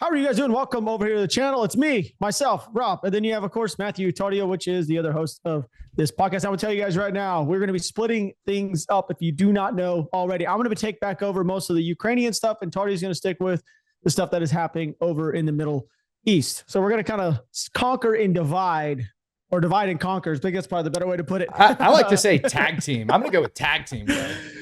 How are you guys doing? Welcome over here to the channel. It's me, myself, Rob, and then you have, of course, Matthew Tardio, which is the other host of this podcast. I will tell you guys right now, we're going to be splitting things up. If you do not know already, I'm going to take back over most of the Ukrainian stuff, and Tardio is going to stick with the stuff that is happening over in the Middle East. So we're going to kind of conquer and divide, or divide and conquer. I think that's probably the better way to put it. I like to say tag team. I'm going to go with tag team, bro.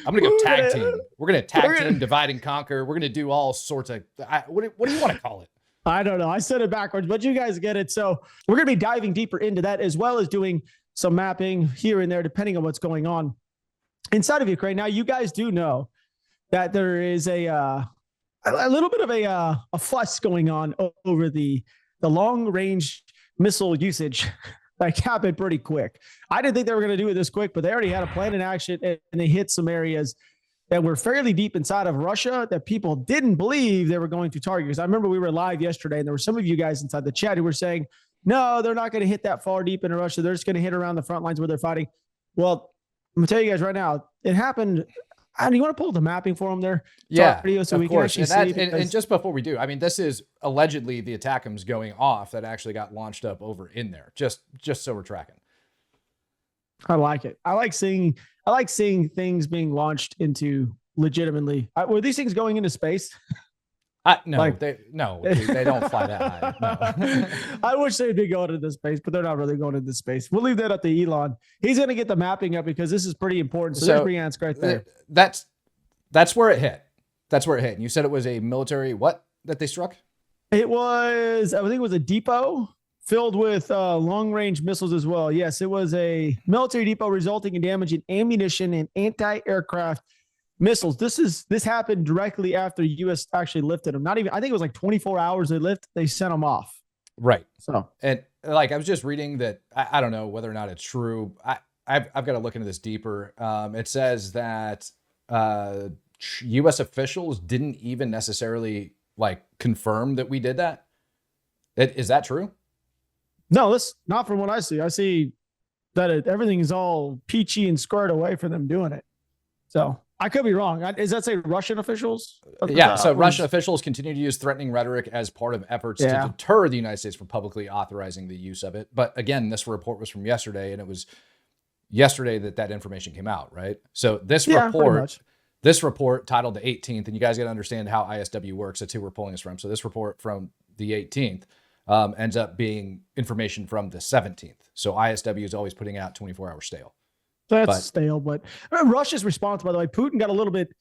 I'm going to go tag team. We're going to tag team, divide and conquer. We're going to do all sorts of, what do you want to call it? I don't know. I said it backwards, but you guys get it. So we're going to be diving deeper into that, as well as doing some mapping here and there, depending on what's going on inside of Ukraine. Now, you guys do know that there is a little bit of a fuss going on over the long-range missile usage. That happened pretty quick. I didn't think they were going to do it this quick, but they already had a plan in action, and they hit some areas that were fairly deep inside of Russia that people didn't believe they were going to target. Because I remember we were live yesterday, and there were some of you guys inside the chat who were saying, no, they're not going to hit that far deep into Russia. They're just going to hit around the front lines where they're fighting. Well, I'm going to tell you guys right now, it happened. And you want to pull the mapping for them there? Yeah, so we can actually see. And just before we do, I mean, this is allegedly the ATACMS going off that actually got launched up over in there. Just so we're tracking. I like it. I like seeing things being launched into legitimately. Were these things going into space? No, they don't fly that high. No. I wish they'd be going into space, but they're not really going into space. We'll leave that up to Elon. He's going to get the mapping up because this is pretty important. So there's Briansk right there. That's where it hit. That's where it hit. And you said it was a military what that they struck? It was, I think it was a depot filled with long-range missiles as well. Yes, it was a military depot resulting in damage in ammunition and anti-aircraft missiles. This happened directly after the U.S. actually lifted them. I think it was like 24 hours they sent them off. Right. So, and like I was just reading that, I don't know whether or not it's true. I've got to look into this deeper. It says that U.S. officials didn't even necessarily like confirm that we did that. Is that true? No, that's not from what I see. I see that everything is all peachy and squared away for them doing it. So I could be wrong. Does that say Russian officials? Yeah. So Russian officials continue to use threatening rhetoric as part of efforts to deter the United States from publicly authorizing the use of it. But again, this report was from yesterday, and it was yesterday that information came out, right? So this report titled the 18th, and you guys got to understand how ISW works. That's who we're pulling this from. So this report from the 18th ends up being information from the 17th. So ISW is always putting out 24-hour stale. That's stale, but Russia's response, by the way, Putin got a little bit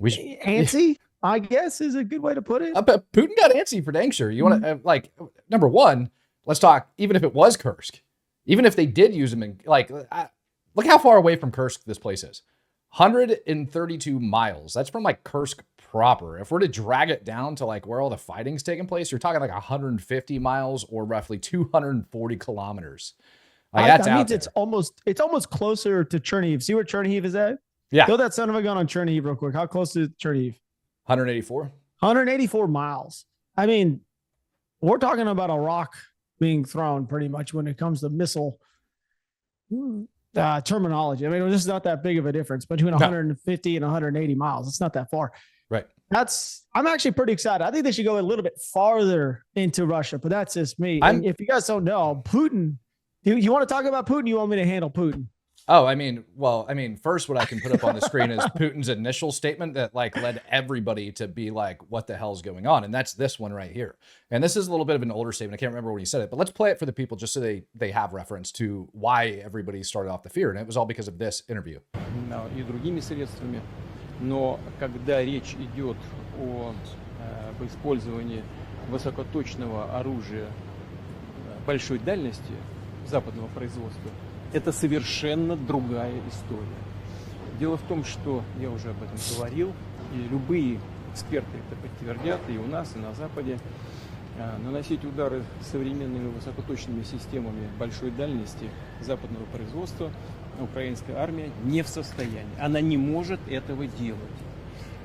antsy, I guess is a good way to put it. But Putin got antsy for dang sure. You want to, number one, let's talk, even if it was Kursk, even if they did use them in, look how far away from Kursk this place is. 132 miles. That's from like Kursk proper. If we're to drag it down to like where all the fighting's taking place, you're talking like 150 miles or roughly 240 kilometers. That means it's almost closer to Chernihiv. See where Chernihiv is at? Yeah. Throw that son of a gun on Chernihiv real quick. How close is Chernihiv? 184. 184 miles. I mean, we're talking about a rock being thrown pretty much when it comes to missile terminology. I mean, this is not that big of a difference between 150 and 180 miles. It's not that far. Right. I'm actually pretty excited. I think they should go a little bit farther into Russia, but that's just me. And if you guys don't know, Putin, you want to talk about Putin? You want me to handle Putin? Oh, first what I can put up on the screen is Putin's initial statement that led everybody to be like, what the hell's going on? And that's this one right here. And this is a little bit of an older statement. I can't remember when he said it, but let's play it for the people just so they have reference to why everybody started off the fear. And it was all because of this interview. И другими средствами. Но когда речь идет об использовании высокоточного оружия большой дальности западного производства, это совершенно другая история. Дело в том, что я уже об этом говорил, и любые эксперты это подтвердят, и у нас, и на Западе, наносить удары современными высокоточными системами большой дальности западного производства украинская армия не в состоянии. Она не может этого делать.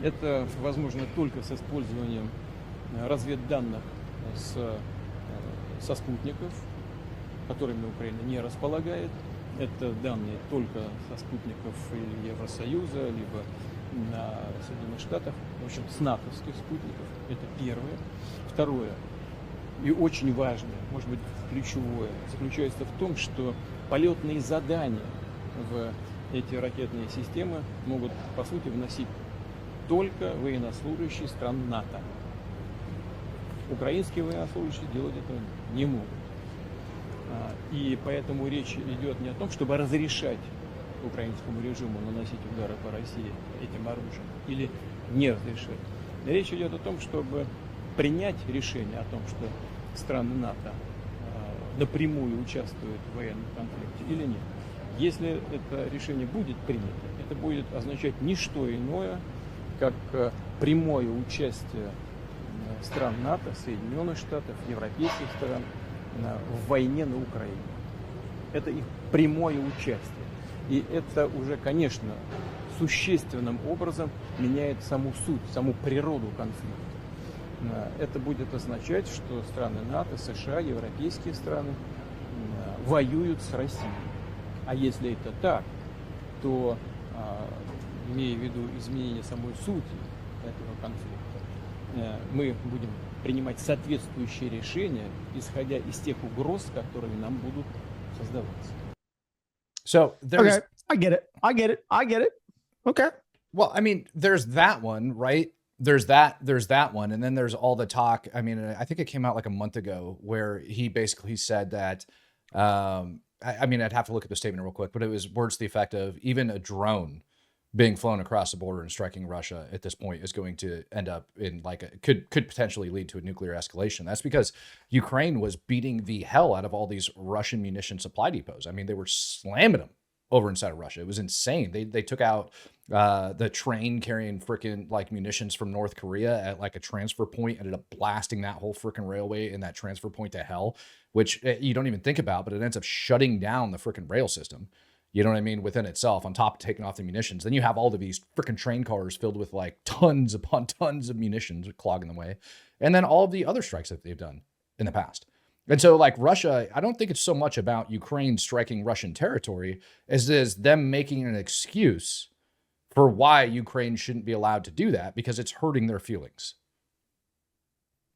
Это возможно только с использованием разведданных со спутников, которыми Украина не располагает. Это данные только со спутников или Евросоюза, либо Соединенных Штатов, в общем, с натовских спутников. Это первое. Второе, и очень важное, может быть, ключевое, заключается в том, что полетные задания в эти ракетные системы могут, по сути, вносить только военнослужащие стран НАТО. Украинские военнослужащие делать этого не могут. И поэтому речь идет не о том, чтобы разрешать украинскому режиму наносить удары по России этим оружием или не разрешать. Речь идет о том, чтобы принять решение о том, что страны НАТО напрямую участвуют в военном конфликте или нет. Если это решение будет принято, это будет означать не что иное, как прямое участие стран НАТО, Соединенных Штатов, европейских стран в войне на Украине. Это их прямое участие. И это уже, конечно, существенным образом меняет саму суть, саму природу конфликта. Это будет означать, что страны НАТО, США, европейские страны воюют с Россией. А если это так, то, имея в виду изменение самой сути этого конфликта, мы будем принимать соответствующие решения, исходя из тех угроз, которые нам будут создаваться. So there's, okay, I get it. Okay. Well, I mean, there's that one, right? There's that one. And then there's all the talk. I mean, I think it came out like a month ago where he basically said that, I mean, I'd have to look at the statement real quick, but it was words to the effect of even a drone being flown across the border and striking Russia at this point is going to end up in like could potentially lead to a nuclear escalation. That's because Ukraine was beating the hell out of all these Russian munition supply depots. I mean, they were slamming them over inside of Russia. It was insane. They took out the train carrying freaking like munitions from North Korea at like a transfer point, ended up blasting that whole freaking railway and that transfer point to hell, which you don't even think about, but it ends up shutting down the freaking rail system. You know what I mean? Within itself, on top of taking off the munitions. Then you have all of these freaking train cars filled with like tons upon tons of munitions clogging the way. And then all of the other strikes that they've done in the past. And so like Russia, I don't think it's so much about Ukraine striking Russian territory as it is them making an excuse for why Ukraine shouldn't be allowed to do that because it's hurting their feelings.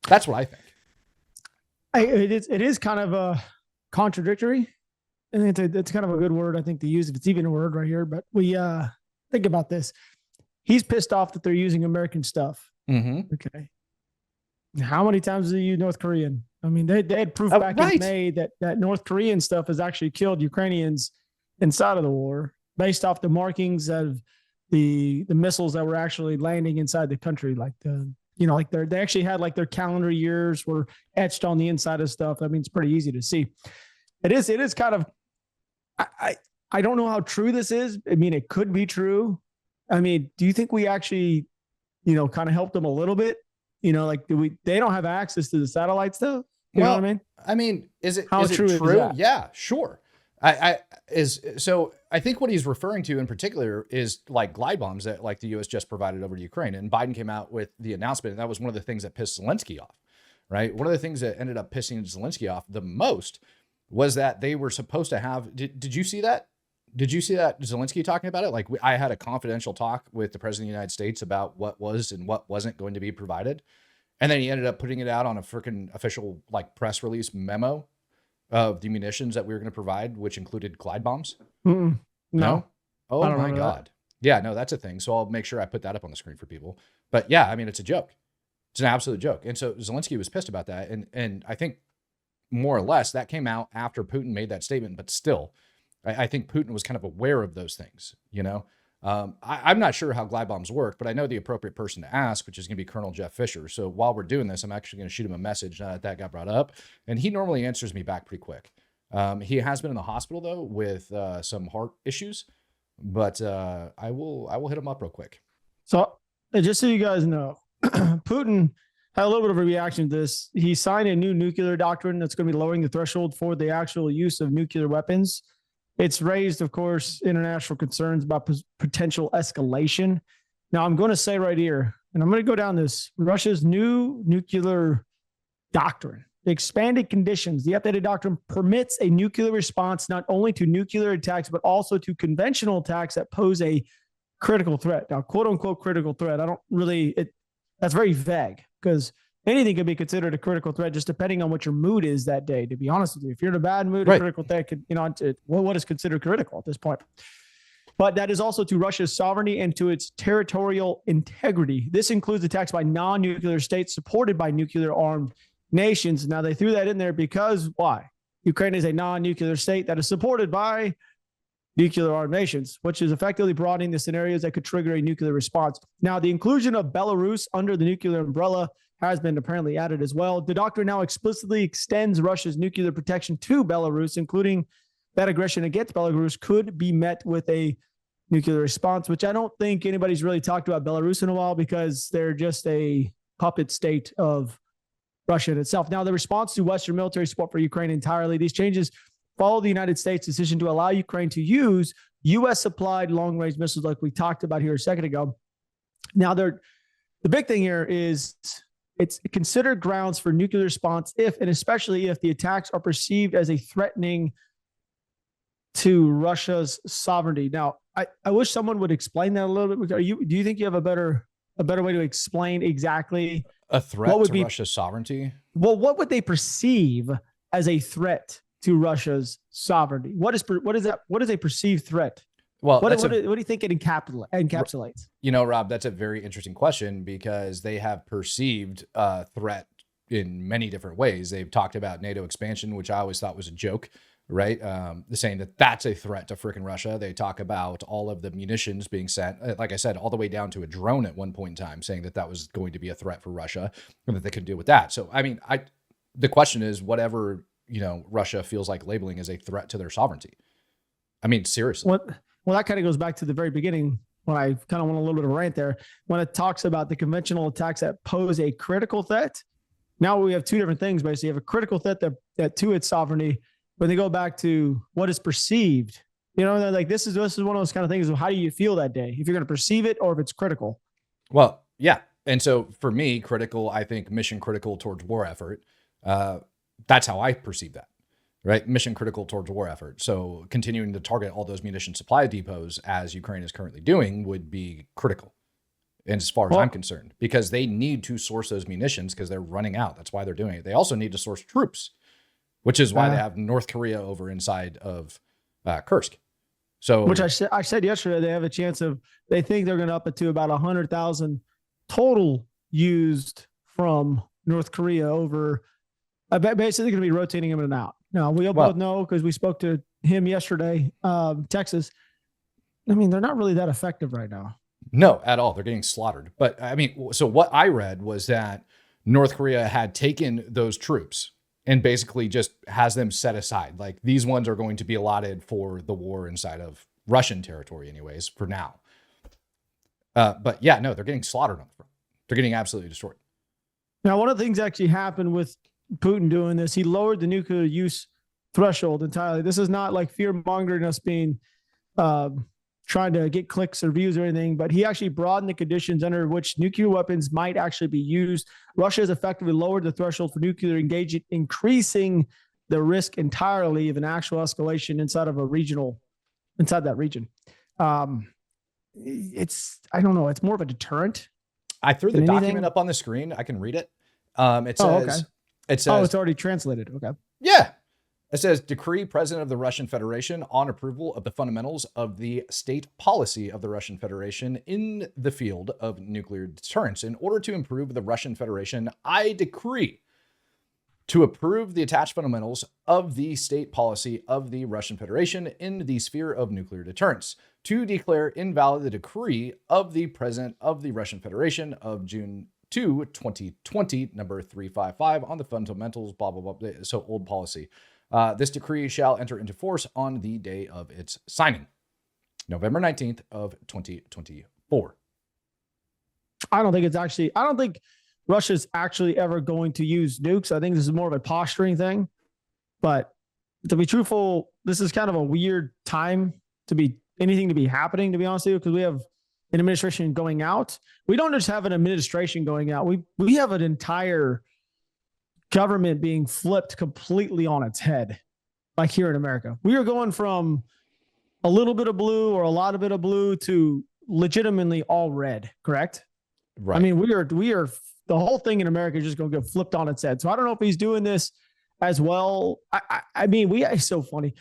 That's what I think. It is kind of contradictory. And it's kind of a good word, I think, to use if it's even a word right here. But we think about this. He's pissed off that they're using American stuff. Mm-hmm. Okay. How many times did they use North Korean? I mean, they had proof back in May that North Korean stuff has actually killed Ukrainians inside of the war based off the markings of the missiles that were actually landing inside the country. Like they actually had like their calendar years were etched on the inside of stuff. I mean, it's pretty easy to see. It is kind of, I don't know how true this is. I mean, it could be true. I mean, do you think we actually, kind of helped them a little bit? Like they don't have access to the satellite stuff. You know what I mean? I mean, is it true? Yeah, sure. So I think what he's referring to in particular is like glide bombs that like the U.S. just provided over to Ukraine. And Biden came out with the announcement. And that was one of the things that pissed Zelensky off, right? One of the things that ended up pissing Zelensky off the most was that they were supposed to have, did you see that? Did you see that Zelensky talking about it? Like I had a confidential talk with the president of the United States about what was and what wasn't going to be provided. And then he ended up putting it out on a freaking official like press release memo of the munitions that we were going to provide, which included glide bombs. No? Oh my God. Yeah, no, that's a thing. So I'll make sure I put that up on the screen for people. But yeah, I mean, it's a joke. It's an absolute joke. And so Zelensky was pissed about that. And I think more or less that came out after Putin made that statement, but still, I think Putin was kind of aware of those things, I'm not sure how glide bombs work, but I know the appropriate person to ask, which is going to be Colonel Jeff Fisher. So while we're doing this, I'm actually going to shoot him a message now that got brought up, and he normally answers me back pretty quick. He has been in the hospital though with some heart issues, but I will hit him up real quick. So just so you guys know, Putin had a little bit of a reaction to this. He signed a new nuclear doctrine that's going to be lowering the threshold for the actual use of nuclear weapons. It's raised, of course, international concerns about potential escalation. Now, I'm going to say right here, and I'm going to go down this, Russia's new nuclear doctrine, the expanded conditions. The updated doctrine permits a nuclear response not only to nuclear attacks, but also to conventional attacks that pose a critical threat. Now, quote unquote critical threat. That's very vague because anything could be considered a critical threat just depending on what your mood is that day, to be honest with you. If you're in a bad mood, a critical threat could, what is considered critical at this point? But that is also to Russia's sovereignty and to its territorial integrity. This includes attacks by non-nuclear states supported by nuclear-armed nations. Now, they threw that in there because why? Ukraine is a non-nuclear state that is supported by nuclear-armed nations, which is effectively broadening the scenarios that could trigger a nuclear response. Now, the inclusion of Belarus under the nuclear umbrella has been apparently added as well. The doctrine now explicitly extends Russia's nuclear protection to Belarus, including that aggression against Belarus could be met with a nuclear response, which I don't think anybody's really talked about Belarus in a while because they're just a puppet state of Russia in itself. Now, the response to Western military support for Ukraine entirely, these changes follow the United States' decision to allow Ukraine to use U.S.-supplied long-range missiles like we talked about here a second ago. Now, the big thing here is it's considered grounds for nuclear response if, and especially if, the attacks are perceived as a threatening to Russia's sovereignty. Now, I wish someone would explain that a little bit. Do you think you have a better way to explain exactly a threat to Russia's sovereignty? Well, what would they perceive as a threat to Russia's sovereignty? What is a perceived threat? Well, what do you think it encapsulates? Rob, that's a very interesting question because they have perceived a threat in many different ways. They've talked about NATO expansion, which I always thought was a joke. Right. Saying that that's a threat to freaking Russia. They talk about all of the munitions being sent, like I said, all the way down to a drone at one point in time, saying that that was going to be a threat for Russia and that they could deal with that. So, I mean, the question is whatever, Russia feels like labeling as a threat to their sovereignty. I mean, seriously. Well, that kind of goes back to the very beginning when I kind of went a little bit of a rant there, when it talks about the conventional attacks that pose a critical threat. Now we have two different things. Basically, you have a critical threat that to its sovereignty. When they go back to what is perceived, they're like, this is one of those kind of things of how do you feel that day? If you're going to perceive it or if it's critical. Well, yeah. And so for me, critical, I think mission critical towards war effort. That's how I perceive that, right? Mission critical towards war effort. So continuing to target all those munition supply depots as Ukraine is currently doing would be critical. And as far as I'm concerned, because they need to source those munitions because they're running out. That's why they're doing it. They also need to source troops, which is why they have North Korea over inside of Kursk. So, which I said yesterday, they have a chance they think they're going to up it to about 100,000 total used from North Korea over. Basically, going to be rotating them in and out. Now, we both know because we spoke to him yesterday, Texas. I mean, they're not really that effective right now. No, at all. They're getting slaughtered. But I mean, so what I read was that North Korea had taken those troops and basically just has them set aside. Like these ones are going to be allotted for the war inside of Russian territory anyways, for now. But yeah, no, they're getting slaughtered on the front. They're getting absolutely destroyed. Now, one of the things actually happened with Putin doing this, he lowered the nuclear use threshold entirely. This is not like fear mongering us being trying to get clicks or views or anything, but he actually broadened the conditions under which nuclear weapons might actually be used. Russia has effectively lowered the threshold for nuclear engagement, increasing the risk entirely of an actual escalation inside that region. I don't know. It's more of a deterrent. I threw the document up on the screen. I can read it. It says, it's already translated. Okay. Yeah. It says, decree President of the Russian Federation on approval of the fundamentals of the state policy of the Russian Federation in the field of nuclear deterrence. In order to improve the Russian Federation, I decree to approve the attached fundamentals of the state policy of the Russian Federation in the sphere of nuclear deterrence, to declare invalid the decree of the President of the Russian Federation of June 2, 2020, number 355 on the fundamentals, blah, blah, blah. So old policy. This decree shall enter into force on the day of its signing, November 19th of 2024. I don't think Russia's actually ever going to use nukes. I think this is more of a posturing thing. But to be truthful, this is kind of a weird time to be anything to be happening, to be honest with you, because we have an administration going out. We don't just have an administration going out. We have an entire government being flipped completely on its head, like here in America. We are going from a little bit of blue or a lot of bit of blue to legitimately all red, correct? Right. I mean, we are the whole thing in America is just going to get flipped on its head. So I don't know if he's doing this as well. I mean, it's so funny.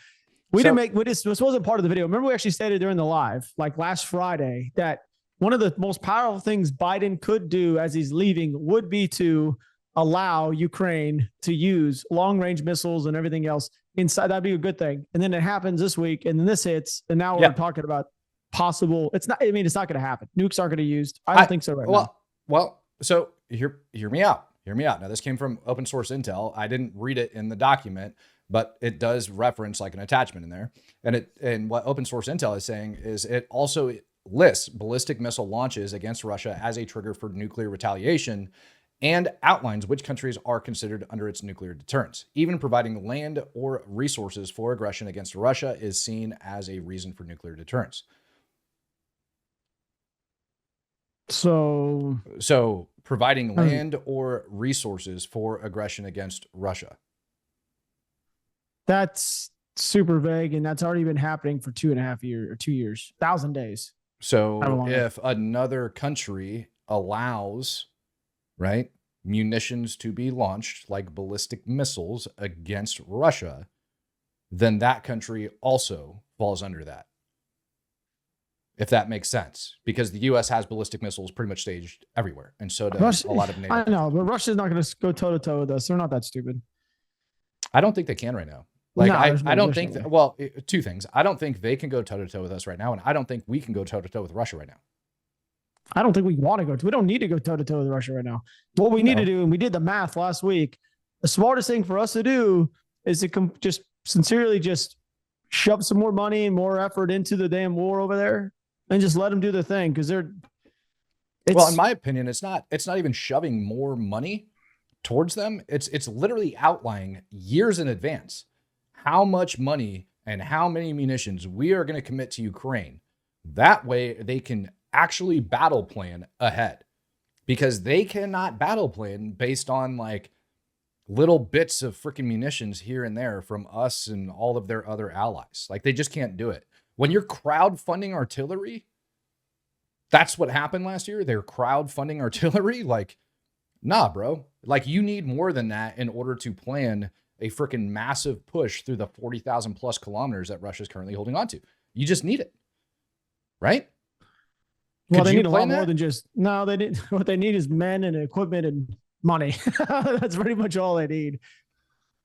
This wasn't part of the video. Remember, we actually stated during the live, like last Friday, that one of the most powerful things Biden could do as he's leaving would be to allow Ukraine to use long-range missiles and everything else inside. That'd be a good thing. And then it happens this week, and then this hits, and now we're talking about possible. It's not. I mean, it's not going to happen. Nukes aren't going to be used. I don't think so now. Well. So hear me out. Hear me out. Now, this came from open source intel. I didn't read it in the document, but it does reference like an attachment in there. And what open source intel is saying is it also lists ballistic missile launches against Russia as a trigger for nuclear retaliation and outlines which countries are considered under its nuclear deterrence. Even providing land or resources for aggression against Russia is seen as a reason for nuclear deterrence. So providing land or resources for aggression against Russia. That's super vague, and that's already been happening for 2.5 years or 2 years, 1,000 days. So if another country allows, right, munitions to be launched like ballistic missiles against Russia, then that country also falls under that. If that makes sense, because the U.S. has ballistic missiles pretty much staged everywhere, and so does a lot of NATO. I know, but Russia's not going to go toe to toe with us. They're not that stupid. I don't think they can right now. Like, I don't think that, well, two things. I don't think they can go toe to toe with us right now, and I don't think we can go toe to toe with Russia right now. I don't think we want to go to. We don't need to go toe to toe with Russia right now. What we need to do, and we did the math last week, the smartest thing for us to do is to just sincerely just shove some more money and more effort into the damn war over there. And just let them do their thing, because well, in my opinion, it's not even shoving more money towards them. It's literally outlining years in advance how much money and how many munitions we are going to commit to Ukraine. That way they can actually battle plan ahead, because they cannot battle plan based on like little bits of freaking munitions here and there from us and all of their other allies. Like, they just can't do it. When you're crowdfunding artillery, that's what happened last year. They're crowdfunding artillery. Like, nah, bro. Like, you need more than that in order to plan a freaking massive push through the 40,000 plus kilometers that Russia's currently holding on to. You just need it, right? Well, they need a lot more than just, no, they didn't. What they need is men and equipment and money. That's pretty much all they need.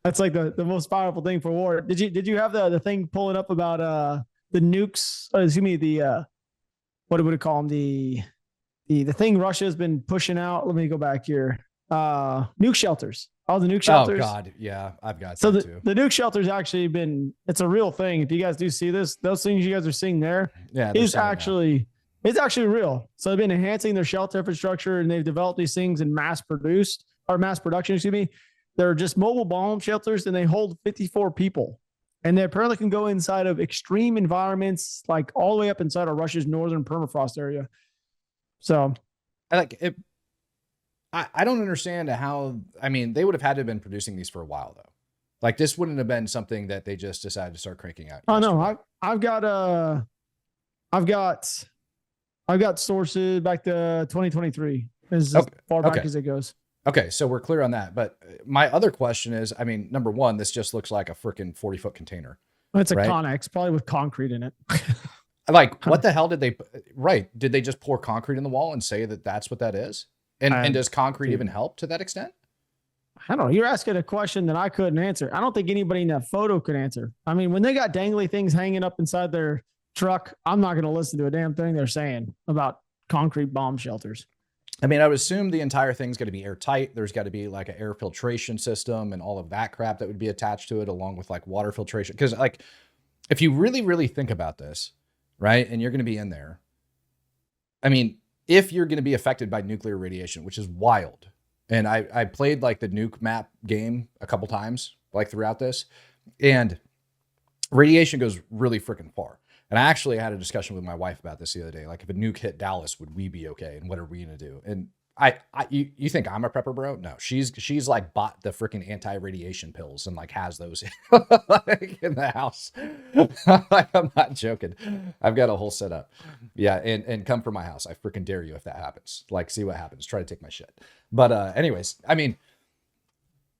That's like the most powerful thing for war. Did you have the thing pulling up about the nukes? Excuse me, what would it call them? The thing Russia's been pushing out. Let me go back here. Nuke shelters. All the nuke shelters. Oh God, yeah, I've got so that too. The nuke shelters actually it's a real thing. If you guys do see this, those things you guys are seeing there, it's actually real. So they've been enhancing their shelter infrastructure, and they've developed these things in mass production. Excuse me. They're just mobile bomb shelters, and they hold 54 people. And they apparently can go inside of extreme environments, like all the way up inside of Russia's northern permafrost area. So, like, I don't understand how. I mean, they would have had to have been producing these for a while, though. Like, this wouldn't have been something that they just decided to start cranking out. Oh no, I've got sources back to 2023 as far back as it goes. Okay, so we're clear on that. But my other question is, I mean, number one, this just looks like a freaking 40-foot container. It's a Connex, probably with concrete in it. Like, what the hell did they? Right? Did they just pour concrete in the wall and say that that's what that is? And does concrete even help to that extent? I don't know. You're asking a question that I couldn't answer. I don't think anybody in that photo could answer. I mean, when they got dangly things hanging up inside their truck, I'm not going to listen to a damn thing they're saying about concrete bomb shelters. I mean, I would assume the entire thing's going to be airtight. There's got to be like an air filtration system and all of that crap that would be attached to it, along with like water filtration. Because like, if you really, really think about this, right, and you're going to be in there, I mean, if you're going to be affected by nuclear radiation, which is wild. And I played like the nuke map game a couple times, like throughout this, and radiation goes really freaking far. And I actually had a discussion with my wife about this the other day. Like, if a nuke hit Dallas, would we be okay? And what are we going to do? And You think I'm a prepper, bro? No, she's like bought the freaking anti-radiation pills and like has those like in the house. Like, I'm not joking. I've got a whole setup. Yeah, and come from my house. I freaking dare you if that happens. Like, see what happens. Try to take my shit. But anyways, I mean,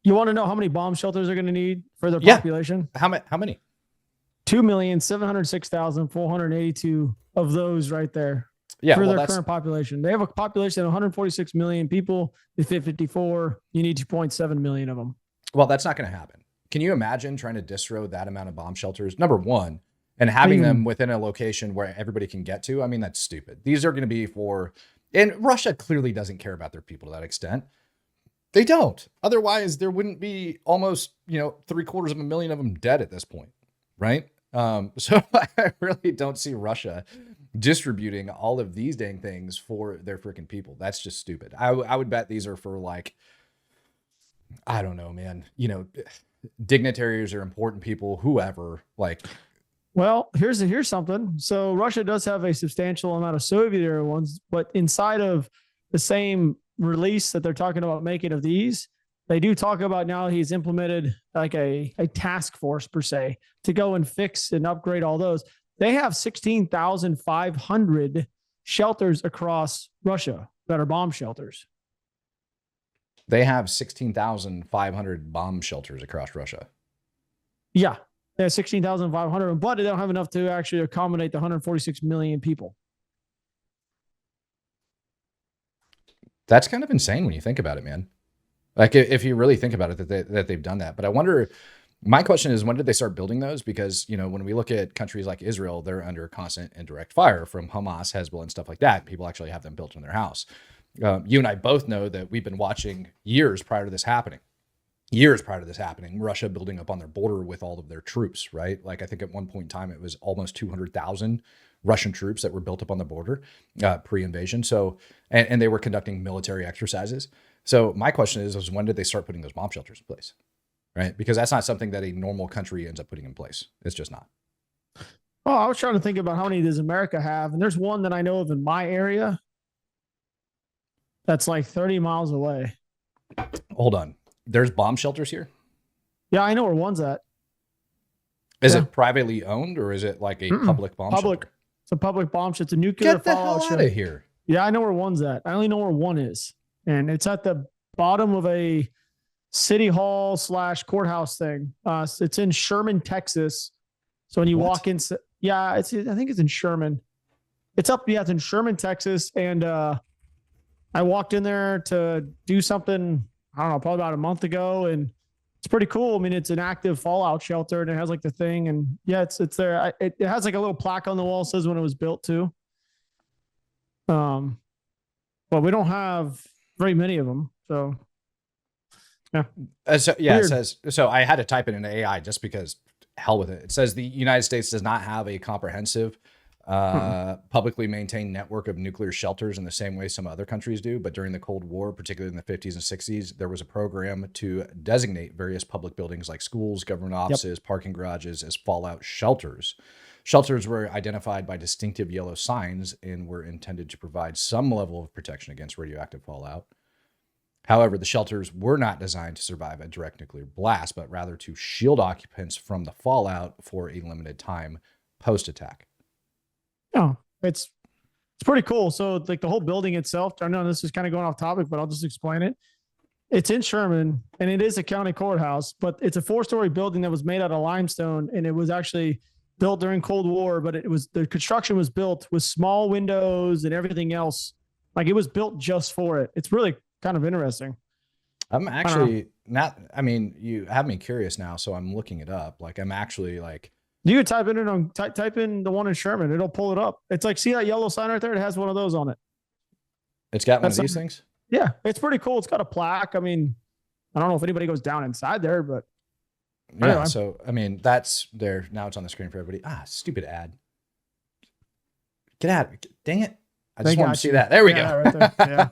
you want to know how many bomb shelters are going to need for their population? How many? 2,706,482 of those right there. Yeah, for their current population. They have a population of 146 million people. They fit 54. You need 2.7 million of them. Well, that's not going to happen. Can you imagine trying to distro that amount of bomb shelters? Number one, and having them within a location where everybody can get to. I mean, that's stupid. These are going to be for, and Russia clearly doesn't care about their people to that extent. They don't. Otherwise, there wouldn't be almost, 750,000 of them dead at this point, right? So I really don't see Russia distributing all of these dang things for their freaking people. That's just stupid. I would bet these are for like, I don't know, man, dignitaries or important people, whoever, like. Well, here's something. So Russia does have a substantial amount of Soviet era ones, but inside of the same release that they're talking about making of these, they do talk about now he's implemented like a task force per se to go and fix and upgrade all those. They have 16,500 shelters across Russia that are bomb shelters. They have 16,500 bomb shelters across Russia. Yeah, they have 16,500, but they don't have enough to actually accommodate the 146 million people. That's kind of insane when you think about it, man. Like, if you really think about it, that they've done that. But I wonder, my question is, when did they start building those? Because, when we look at countries like Israel, they're under constant indirect fire from Hamas, Hezbollah, and stuff like that. People actually have them built in their house. You and I both know that we've been watching years prior to this happening, Russia building up on their border with all of their troops, right? Like, I think at one point in time, it was almost 200,000 Russian troops that were built up on the border pre-invasion. So, and they were conducting military exercises. So my question is when did they start putting those bomb shelters in place, right? Because that's not something that a normal country ends up putting in place. It's just not. Oh, I was trying to think about how many does America have, and there's one that I know of in my area that's like 30 miles away. Hold on. There's bomb shelters here? Yeah, I know where one's at. Is it privately owned or is it like a public bomb shelter? It's a public bomb shelter. It's a nuclear Get the hell out of here. Yeah, I know where one's at. I only know where one is. And it's at the bottom of a city hall / courthouse thing. It's in Sherman, Texas. So when you walk in, I think it's in Sherman. It's in Sherman, Texas. And I walked in there to do something, I don't know, probably about a month ago. And it's pretty cool. I mean, it's an active fallout shelter and it has like the thing. And yeah, it's there. It has like a little plaque on the wall that says when it was built too. But we don't have very many of them. So, yeah. It says, so I had to type it into AI just because hell with it. It says the United States does not have a comprehensive, publicly maintained network of nuclear shelters in the same way some other countries do. But during the Cold War, particularly in the 50s and 60s, there was a program to designate various public buildings like schools, government offices, parking garages as fallout shelters. Shelters were identified by distinctive yellow signs and were intended to provide some level of protection against radioactive fallout. However, the shelters were not designed to survive a direct nuclear blast, but rather to shield occupants from the fallout for a limited time post-attack. Oh, it's pretty cool. So like the whole building itself, I know this is kind of going off topic, but I'll just explain it. It's in Sherman and it is a county courthouse, but it's a 4-story building that was made out of limestone and it was actually built during Cold War, but the construction was built with small windows and everything else. Like it was built just for it. It's really kind of interesting. I'm actually you have me curious now. So I'm looking it up. Like I'm actually like, you could type in the one in Sherman. It'll pull it up. It's like, see that yellow sign right there? It has one of those on it. It's got one of these things. Yeah. It's pretty cool. It's got a plaque. I mean, I don't know if anybody goes down inside there, but yeah. Anyway. So, I mean, that's there. Now it's on the screen for everybody. Stupid ad. Get out. Dang it. I just want to see that. There we go. Right there.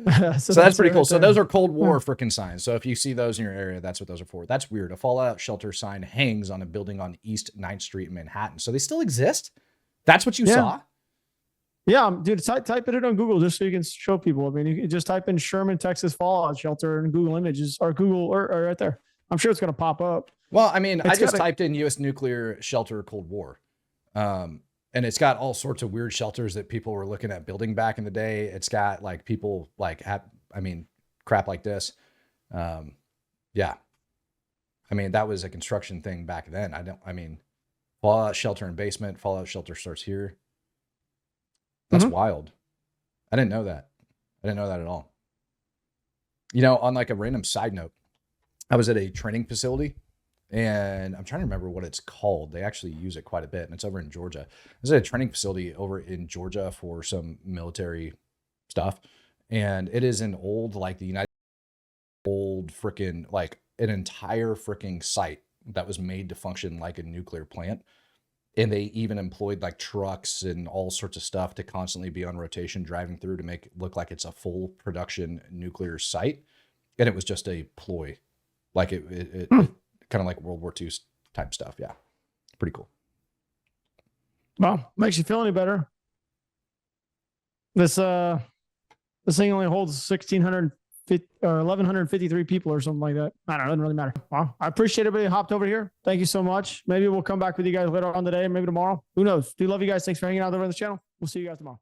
Yeah. so that's pretty cool. So those are Cold War freaking signs. So if you see those in your area, that's what those are for. That's weird. A fallout shelter sign hangs on a building on East 9th Street in Manhattan. So they still exist? That's what you saw? Yeah, dude, type it in on Google just so you can show people. I mean, you can just type in Sherman, Texas fallout shelter and Google Images or Google or right there. I'm sure it's going to pop up. Well, I mean, I just typed in U.S. nuclear shelter Cold War. And it's got all sorts of weird shelters that people were looking at building back in the day. It's got like people like, crap like this. Yeah. I mean, that was a construction thing back then. Fallout shelter and basement, fallout shelter starts here. That's wild. I didn't know that. I didn't know that at all. You know, on like a random side note, I was at a training facility and I'm trying to remember what it's called. They actually use it quite a bit and it's over in Georgia. I was at a training facility over in Georgia for some military stuff. And it is an old, like the United old freaking, like an entire freaking site that was made to function like a nuclear plant. And they even employed like trucks and all sorts of stuff to constantly be on rotation, driving through to make it look like it's a full production nuclear site. And it was just a ploy. Like it kind of like World War II type stuff. Yeah. Pretty cool. Well, makes you feel any better. This thing only holds 1,650 or 1,153 people or something like that. I don't know. It doesn't really matter. Well, I appreciate everybody who hopped over here. Thank you so much. Maybe we'll come back with you guys later on today, maybe tomorrow. Who knows? Do love you guys. Thanks for hanging out over on the channel. We'll see you guys tomorrow.